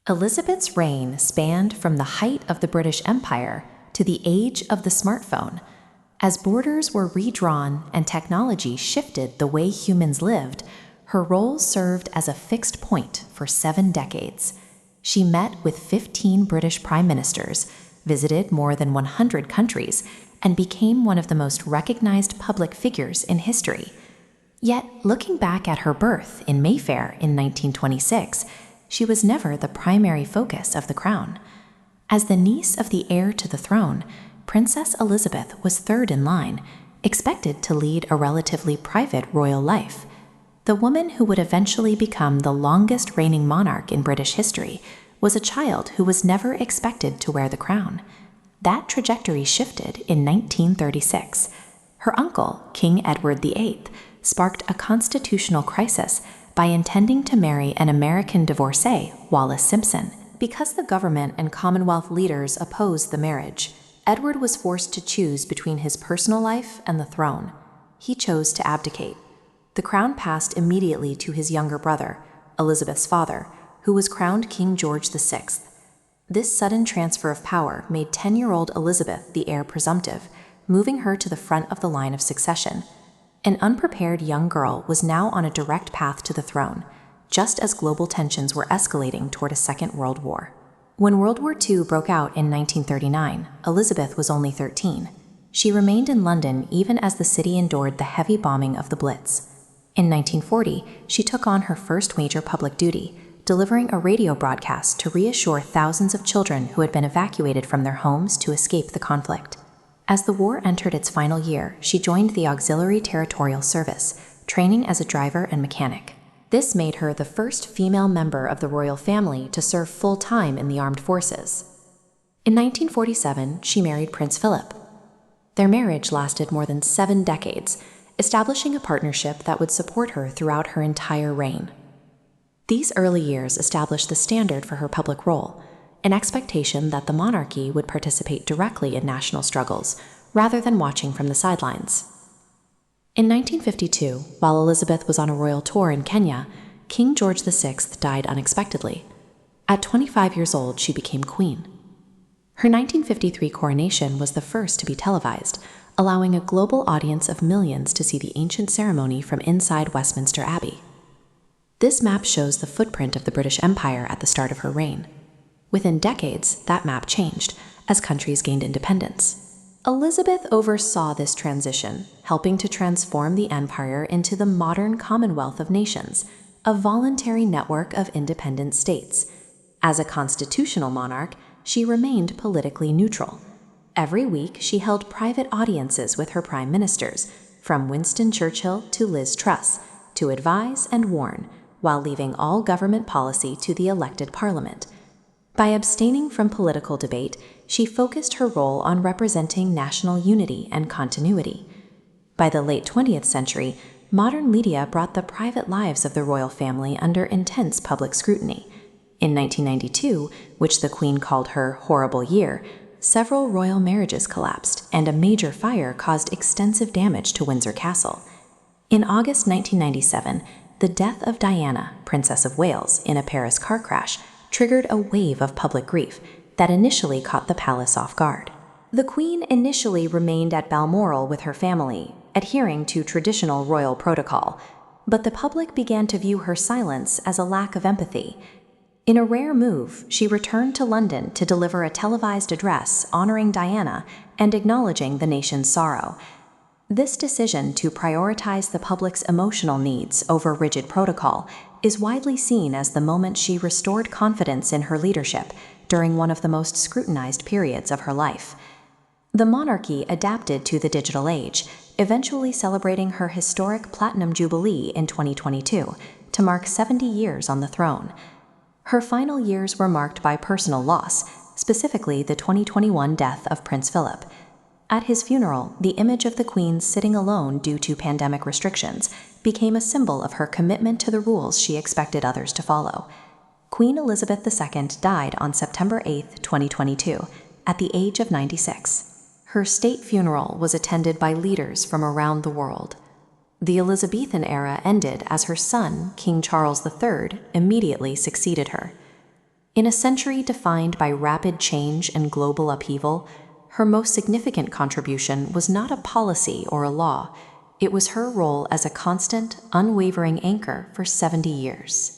Elizabeth's reign spanned from the height of the British Empire to the age of the smartphone. As borders were redrawn and technology shifted the way humans lived, her role served as a fixed point for 7 decades. She met with 15 British prime ministers, visited more than 100 countries, and became one of the most recognized public figures in history. Yet, looking back at her birth in Mayfair in 1926, she was never the primary focus of the crown. As the niece of the heir to the throne, Princess Elizabeth was third in line, expected to lead a relatively private royal life. The woman who would eventually become the longest reigning monarch in British history was a child who was never expected to wear the crown. That trajectory shifted in 1936. Her uncle, King Edward VIII, sparked a constitutional crisis by intending to marry an American divorcee, Wallis Simpson. Because the government and Commonwealth leaders opposed the marriage, Edward was forced to choose between his personal life and the throne. He chose to abdicate. The crown passed immediately to his younger brother, Elizabeth's father, who was crowned King George VI. This sudden transfer of power made 10-year-old Elizabeth the heir presumptive, moving her to the front of the line of succession. An unprepared young girl was now on a direct path to the throne, just as global tensions were escalating toward a Second World War. When World War II broke out in 1939, Elizabeth was only 13. She remained in London even as the city endured the heavy bombing of the Blitz. In 1940, she took on her first major public duty, delivering a radio broadcast to reassure thousands of children who had been evacuated from their homes to escape the conflict. As the war entered its final year, she joined the Auxiliary Territorial Service, training as a driver and mechanic. This made her the first female member of the royal family to serve full-time in the armed forces. In 1947, she married Prince Philip. Their marriage lasted more than 7 decades, establishing a partnership that would support her throughout her entire reign. These early years established the standard for her public role, an expectation that the monarchy would participate directly in national struggles, rather than watching from the sidelines. In 1952, while Elizabeth was on a royal tour in Kenya, King George VI died unexpectedly. At 25 years old, she became queen. Her 1953 coronation was the first to be televised, allowing a global audience of millions to see the ancient ceremony from inside Westminster Abbey. This map shows the footprint of the British Empire at the start of her reign. Within decades, that map changed as countries gained independence. Elizabeth oversaw this transition, helping to transform the empire into the modern Commonwealth of Nations, a voluntary network of independent states. As a constitutional monarch, she remained politically neutral. Every week, she held private audiences with her prime ministers, from Winston Churchill to Liz Truss, to advise and warn, while leaving all government policy to the elected parliament. By abstaining from political debate, she focused her role on representing national unity and continuity. By the late 20th century, modern media brought the private lives of the royal family under intense public scrutiny. In 1992, which the Queen called her horrible year, several royal marriages collapsed, and a major fire caused extensive damage to Windsor Castle. In August 1997, the death of Diana, Princess of Wales, in a Paris car crash triggered a wave of public grief that initially caught the palace off guard. The Queen initially remained at Balmoral with her family, adhering to traditional royal protocol, but the public began to view her silence as a lack of empathy. In a rare move, she returned to London to deliver a televised address honoring Diana and acknowledging the nation's sorrow. This decision to prioritize the public's emotional needs over rigid protocol is widely seen as the moment she restored confidence in her leadership during one of the most scrutinized periods of her life. The monarchy adapted to the digital age, eventually celebrating her historic Platinum Jubilee in 2022 to mark 70 years on the throne. Her final years were marked by personal loss, specifically the 2021 death of Prince Philip. At his funeral, the image of the Queen sitting alone due to pandemic restrictions became a symbol of her commitment to the rules she expected others to follow. Queen Elizabeth II died on September 8, 2022, at the age of 96. Her state funeral was attended by leaders from around the world. The Elizabethan era ended as her son, King Charles III, immediately succeeded her. In a century defined by rapid change and global upheaval, her most significant contribution was not a policy or a law. It was her role as a constant, unwavering anchor for 70 years.